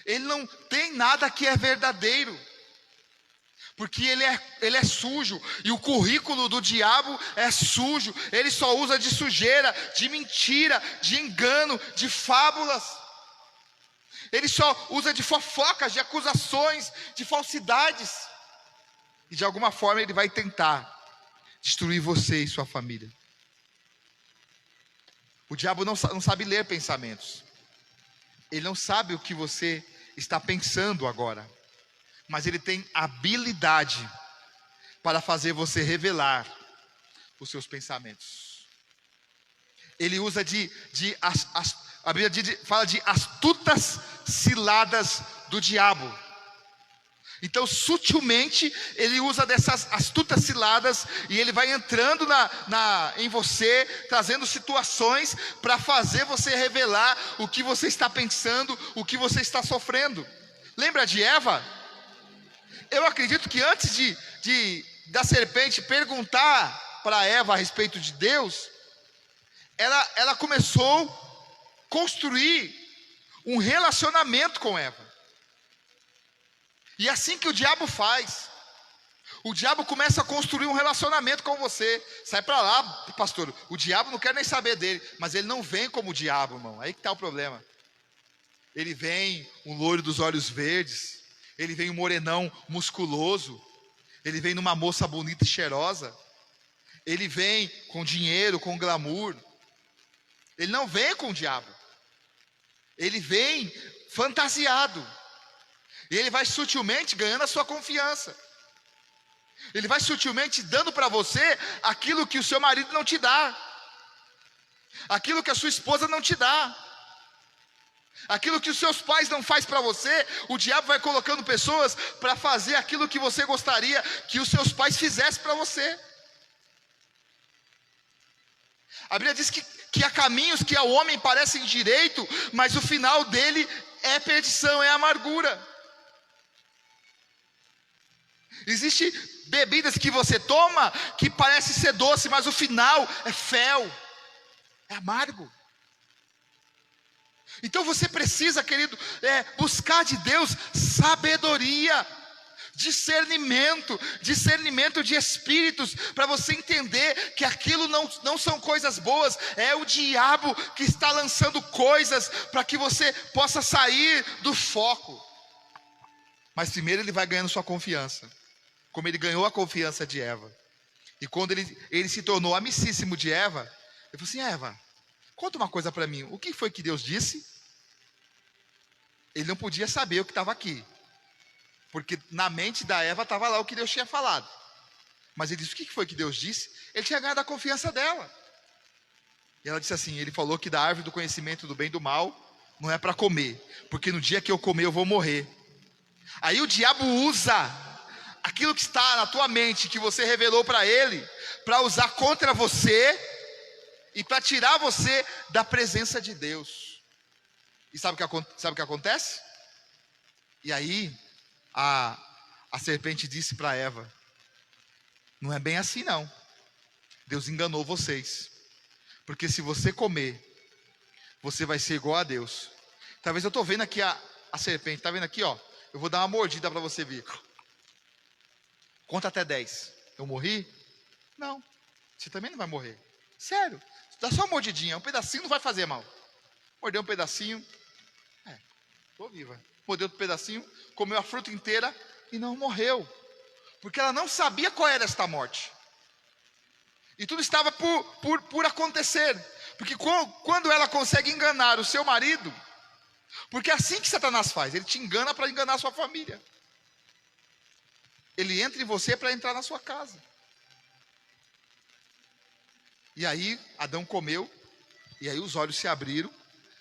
Ele não tem nada que é verdadeiro, porque ele é sujo, e o currículo do diabo é sujo. Ele só usa de sujeira, de mentira, de engano, de fábulas. Ele só usa de fofocas, de acusações, de falsidades. E de alguma forma ele vai tentar destruir você e sua família. O diabo não sabe ler pensamentos. Ele não sabe o que você está pensando agora. Mas ele tem habilidade para fazer você revelar os seus pensamentos. Ele usa a Bíblia fala de astutas ciladas do diabo. Então, sutilmente, ele usa dessas astutas ciladas e ele vai entrando em você, trazendo situações para fazer você revelar o que você está pensando, o que você está sofrendo. Lembra de Eva? Eu acredito que antes da serpente perguntar para Eva a respeito de Deus, ela começou a construir um relacionamento com Eva. E é assim que o diabo faz. O diabo começa a construir um relacionamento com você. Sai para lá, pastor. O diabo não quer nem saber dele. Mas ele não vem como o diabo, irmão. Aí que está o problema. Ele vem um loiro dos olhos verdes. Ele vem um morenão musculoso. Ele vem numa moça bonita e cheirosa. Ele vem com dinheiro, com glamour. Ele não vem com o diabo. Ele vem fantasiado. E ele vai sutilmente ganhando a sua confiança. Ele vai sutilmente dando para você aquilo que o seu marido não te dá. Aquilo que a sua esposa não te dá. Aquilo que os seus pais não fazem para você, o diabo vai colocando pessoas para fazer aquilo que você gostaria que os seus pais fizessem para você. A Bíblia diz que há caminhos que ao homem parecem direito, mas o final dele é perdição, é amargura. Existem bebidas que você toma que parece ser doce, mas o final é fel, é amargo. Então você precisa, querido, buscar de Deus sabedoria, discernimento de espíritos, para você entender que aquilo não são coisas boas, é o diabo que está lançando coisas para que você possa sair do foco. Mas primeiro ele vai ganhando sua confiança, como ele ganhou a confiança de Eva. E quando ele se tornou amicíssimo de Eva, ele falou assim: Eva, conta uma coisa para mim, o que foi que Deus disse? Ele não podia saber o que estava aqui, porque na mente da Eva estava lá o que Deus tinha falado. Mas ele disse: o que foi que Deus disse? Ele tinha ganhado a confiança dela. E ela disse assim: ele falou que da árvore do conhecimento do bem e do mal não é para comer, porque no dia que eu comer eu vou morrer. Aí o diabo usa aquilo que está na tua mente, que você revelou para ele, para usar contra você e para tirar você da presença de Deus. E sabe o que acontece? E aí a serpente disse para Eva: não é bem assim não. Deus enganou vocês, porque se você comer, você vai ser igual a Deus. Talvez eu estou vendo aqui a serpente, está vendo aqui, ó? Eu vou dar uma mordida para você ver. Conta até 10. Eu morri? Não, você também não vai morrer. Sério, dá só uma mordidinha, um pedacinho não vai fazer mal. Mordeu um pedacinho, estou viva. Mordeu outro pedacinho, comeu a fruta inteira e não morreu, porque ela não sabia qual era esta morte. E tudo estava por acontecer, porque quando ela consegue enganar o seu marido, porque é assim que Satanás faz, ele te engana para enganar a sua família. Ele entra em você para entrar na sua casa. E aí Adão comeu, e aí os olhos se abriram,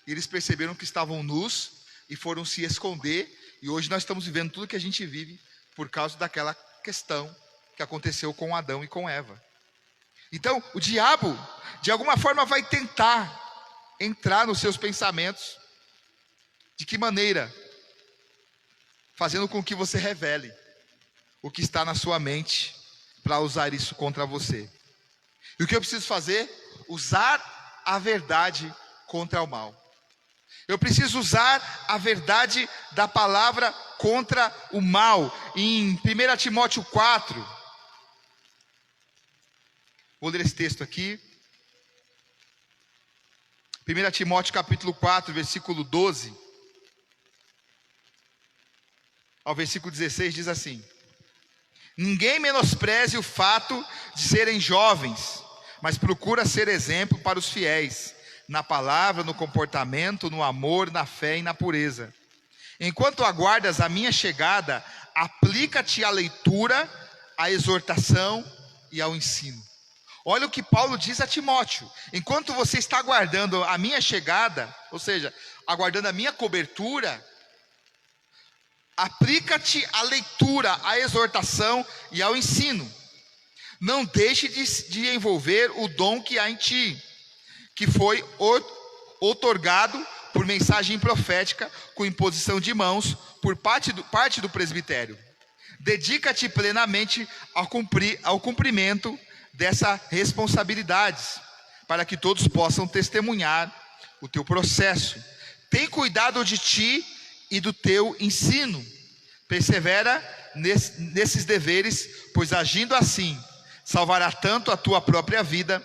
e eles perceberam que estavam nus, e foram se esconder. E hoje nós estamos vivendo tudo que a gente vive por causa daquela questão que aconteceu com Adão e com Eva. Então o diabo de alguma forma vai tentar entrar nos seus pensamentos, De que maneira? Fazendo com que você revele o que está na sua mente para usar isso contra você. E o que eu preciso fazer? Usar a verdade contra o mal. Eu preciso usar a verdade da palavra contra o mal. Em 1 Timóteo 4, vou ler esse texto aqui. 1 Timóteo capítulo 4, versículo 12 ao versículo 16 diz assim: ninguém menospreze o fato de serem jovens, mas procura ser exemplo para os fiéis, na palavra, no comportamento, no amor, na fé e na pureza. Enquanto aguardas a minha chegada, aplica-te à leitura, à exortação e ao ensino. Olha o que Paulo diz a Timóteo: enquanto você está aguardando a minha chegada, ou seja, aguardando a minha cobertura, aplica-te à leitura, à exortação e ao ensino. Não deixe de envolver o dom que há em ti, que foi outorgado por mensagem profética, com imposição de mãos, por parte do presbitério. Dedica-te plenamente ao cumprimento dessas responsabilidades, para que todos possam testemunhar o teu processo. Tem cuidado de ti e do teu ensino. Persevera nesses deveres, pois agindo assim, salvará tanto a tua própria vida,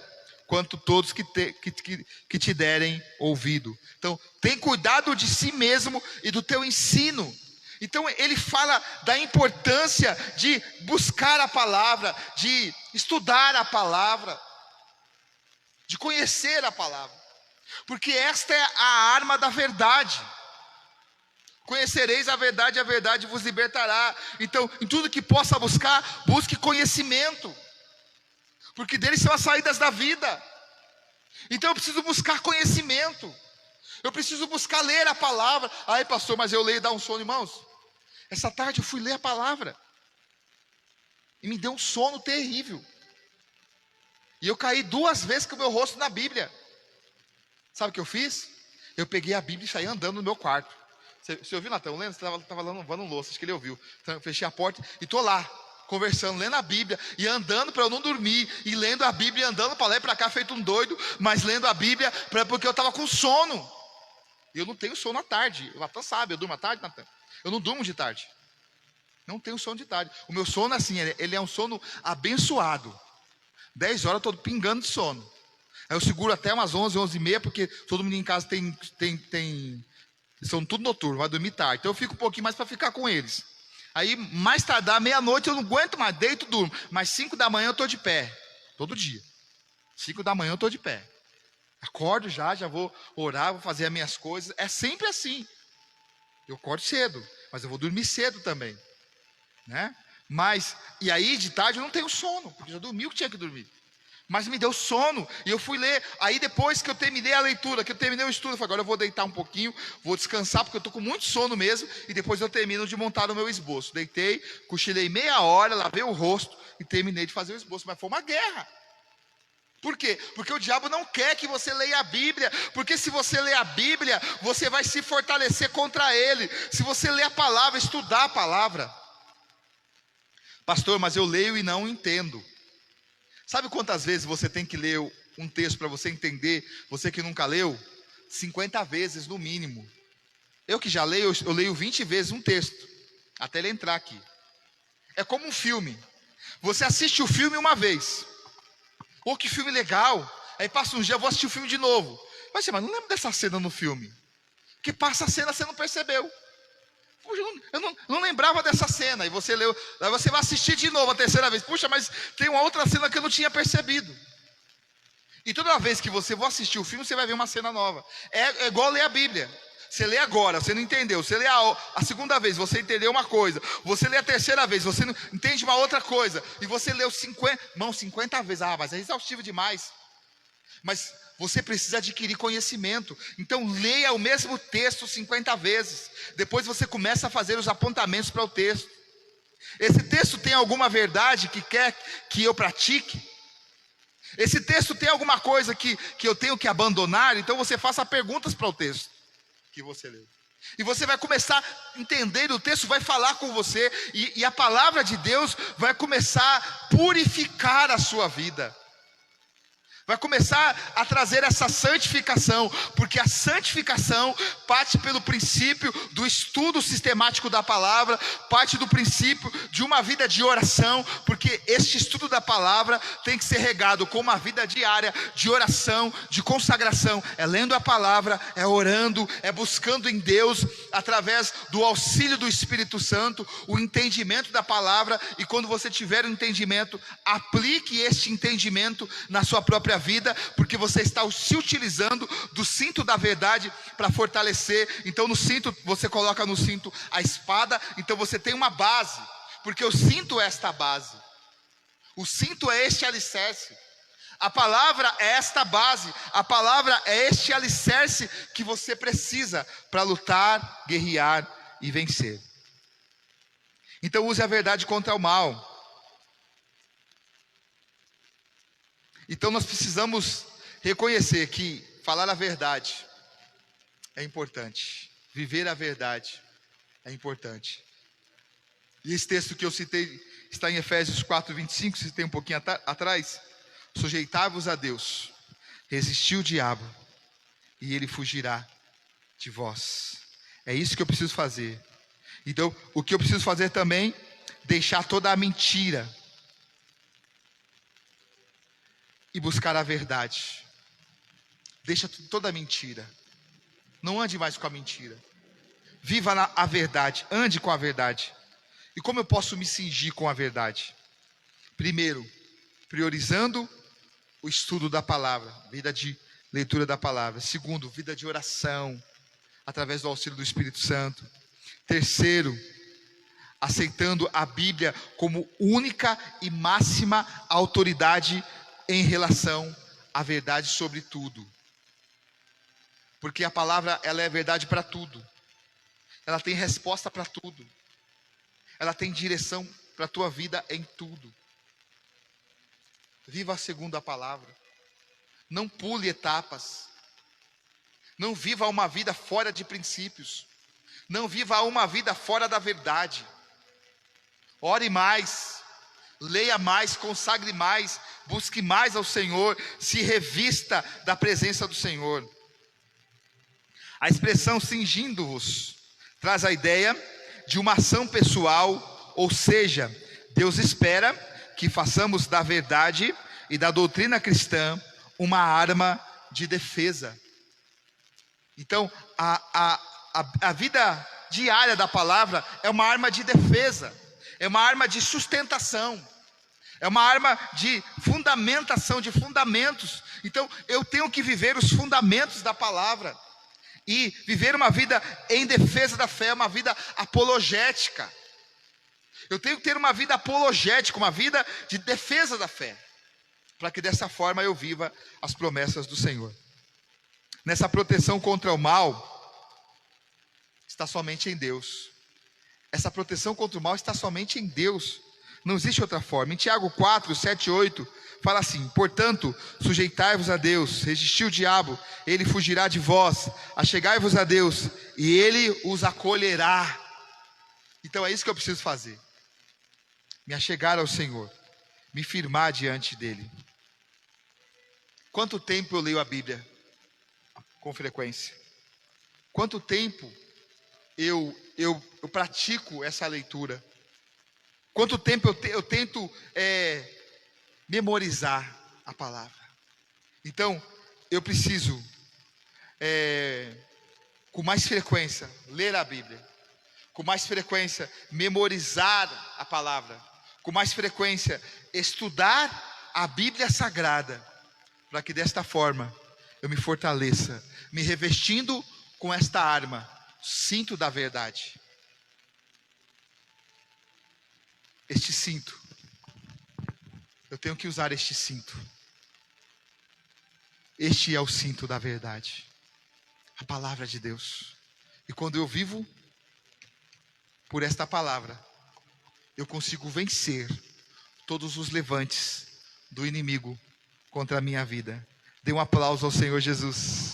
quanto todos que te derem ouvido. Então, tem cuidado de si mesmo e do teu ensino. Então, ele fala da importância de buscar a palavra, de estudar a palavra, de conhecer a palavra, porque esta é a arma da verdade. Conhecereis a verdade vos libertará. Então, em tudo que possa buscar, busque conhecimento, porque deles são as saídas da vida. Então eu preciso buscar conhecimento, eu preciso buscar ler a palavra. Ai pastor, mas eu leio e dá um sono, irmãos. Essa tarde eu fui ler a palavra e me deu um sono terrível, e eu caí 2 vezes com o meu rosto na Bíblia. Sabe o que eu fiz? Eu peguei a Bíblia e saí andando no meu quarto. Você ouviu, Natan? Lendo? Você estava lavando louça, acho que ele ouviu. Então eu fechei a porta e estou lá, conversando, lendo a Bíblia e andando para eu não dormir, e lendo a Bíblia e andando para lá e para cá feito um doido, mas lendo a Bíblia porque eu estava com sono. E eu não tenho sono à tarde. O Natan sabe, eu durmo à tarde, Natan? Eu não durmo de tarde. Não tenho sono de tarde. O meu sono assim, ele é um sono abençoado. 10 horas eu estou pingando de sono. Aí eu seguro até umas 11, 11h30, porque todo mundo em casa são tudo noturno, vai dormir tarde. Então eu fico um pouquinho mais para ficar com eles. Aí mais tardar, meia-noite eu não aguento mais, deito e durmo. Mas 5 da manhã eu estou de pé, todo dia. 5 da manhã eu estou de pé. Acordo já vou orar, vou fazer as minhas coisas. É sempre assim. Eu acordo cedo, mas eu vou dormir cedo também, né? E aí de tarde eu não tenho sono, porque já dormi o que tinha que dormir. Mas me deu sono, e eu fui ler. Aí depois que eu terminei a leitura, que eu terminei o estudo, eu falei, agora eu vou deitar um pouquinho, vou descansar, porque eu estou com muito sono mesmo. E depois eu termino de montar o meu esboço. Deitei, cochilei meia hora, lavei o rosto e terminei de fazer o esboço. Mas foi uma guerra. Por quê? Porque o diabo não quer que você leia a Bíblia. Porque se você ler a Bíblia, você vai se fortalecer contra ele. Se você ler a palavra, estudar a palavra. Pastor, mas eu leio e não entendo. Sabe quantas vezes você tem que ler um texto para você entender? Você que nunca leu? 50 vezes no mínimo. Eu que já leio, eu leio 20 vezes um texto, até ele entrar aqui. É como um filme. Você assiste o filme uma vez. Oh, que filme legal. Aí passa um dia, eu vou assistir o filme de novo. Mas não lembro dessa cena no filme. Porque passa a cena, você não percebeu. Puxa, eu não lembrava dessa cena. E você leu, aí você vai assistir de novo a terceira vez. Puxa, mas tem uma outra cena que eu não tinha percebido. E toda vez que você vai assistir o filme, você vai ver uma cena nova. É igual ler a Bíblia. Você lê agora, você não entendeu. Você lê a segunda vez, você entendeu uma coisa. Você lê a terceira vez, você não entende uma outra coisa. E você leu 50 vezes. Ah, mas é exaustivo demais. Mas você precisa adquirir conhecimento. Então leia o mesmo texto 50 vezes. Depois você começa a fazer os apontamentos para o texto. Esse texto tem alguma verdade que quer que eu pratique? Esse texto tem alguma coisa que eu tenho que abandonar? Então você faça perguntas para o texto que você leu. E você vai começar a entender, o texto vai falar com você, e a palavra de Deus vai começar a purificar a sua vida. Vai começar a trazer essa santificação, porque a santificação parte pelo princípio do estudo sistemático da palavra, parte do princípio de uma vida de oração, porque este estudo da palavra tem que ser regado com uma vida diária de oração, de consagração. É lendo a palavra, é orando, é buscando em Deus, através do auxílio do Espírito Santo, o entendimento da palavra. E quando você tiver o entendimento, aplique este entendimento na sua própria vida, porque você está se utilizando do cinto da verdade para fortalecer. Então no cinto, você coloca no cinto a espada, então você tem uma base, porque o cinto é esta base, o cinto é este alicerce, a palavra é esta base, a palavra é este alicerce que você precisa para lutar, guerrear e vencer. Então use a verdade contra o mal. Então nós precisamos reconhecer que falar a verdade é importante, viver a verdade é importante. E esse texto que eu citei está em Efésios 4:25, citei um pouquinho atrás. Sujeitai-vos a Deus, resisti o diabo, e ele fugirá de vós. É isso que eu preciso fazer. Então, o que eu preciso fazer também, deixar toda a mentira e buscar a verdade. Deixa toda a mentira. Não ande mais com a mentira. Viva a verdade, ande com a verdade. E como eu posso me cingir com a verdade? Primeiro, priorizando o estudo da palavra, vida de leitura da palavra. Segundo, vida de oração, através do auxílio do Espírito Santo. Terceiro, aceitando a Bíblia como única e máxima autoridade em relação à verdade sobre tudo. Porque a palavra, ela é verdade para tudo. Ela tem resposta para tudo. Ela tem direção para a tua vida em tudo. Viva segundo a palavra. Não pule etapas. Não viva uma vida fora de princípios. Não viva uma vida fora da verdade. Ore mais. Leia mais, consagre mais, busque mais ao Senhor, se revista da presença do Senhor. A expressão cingindo-vos traz a ideia de uma ação pessoal, ou seja, Deus espera que façamos da verdade e da doutrina cristã uma arma de defesa. Então, a vida diária da palavra é uma arma de defesa. É uma arma de sustentação, é uma arma de fundamentação, de fundamentos. Então eu tenho que viver os fundamentos da palavra, e viver uma vida em defesa da fé, uma vida apologética. Eu tenho que ter uma vida apologética, uma vida de defesa da fé, para que dessa forma eu viva as promessas do Senhor. Nessa proteção contra o mal, está somente em Deus. Essa proteção contra o mal está somente em Deus. Não existe outra forma. Em Tiago 4, 7 e 8, fala assim: portanto, sujeitai-vos a Deus, resisti o diabo, ele fugirá de vós. Achegai-vos a Deus, e ele os acolherá. Então é isso que eu preciso fazer. Me achegar ao Senhor, me firmar diante dele. Quanto tempo eu leio a Bíblia com frequência? Quanto tempo eu pratico essa leitura? Quanto tempo eu tento memorizar a palavra? Então, eu preciso, com mais frequência, ler a Bíblia. Com mais frequência, memorizar a palavra. Com mais frequência, estudar a Bíblia Sagrada. Para que desta forma, eu me fortaleça, me revestindo com esta arma, cinto da verdade. Este cinto, eu tenho que usar este cinto. Este é o cinto da verdade, a palavra de Deus. E quando eu vivo por esta palavra, eu consigo vencer todos os levantes do inimigo contra a minha vida. Dê um aplauso ao Senhor Jesus.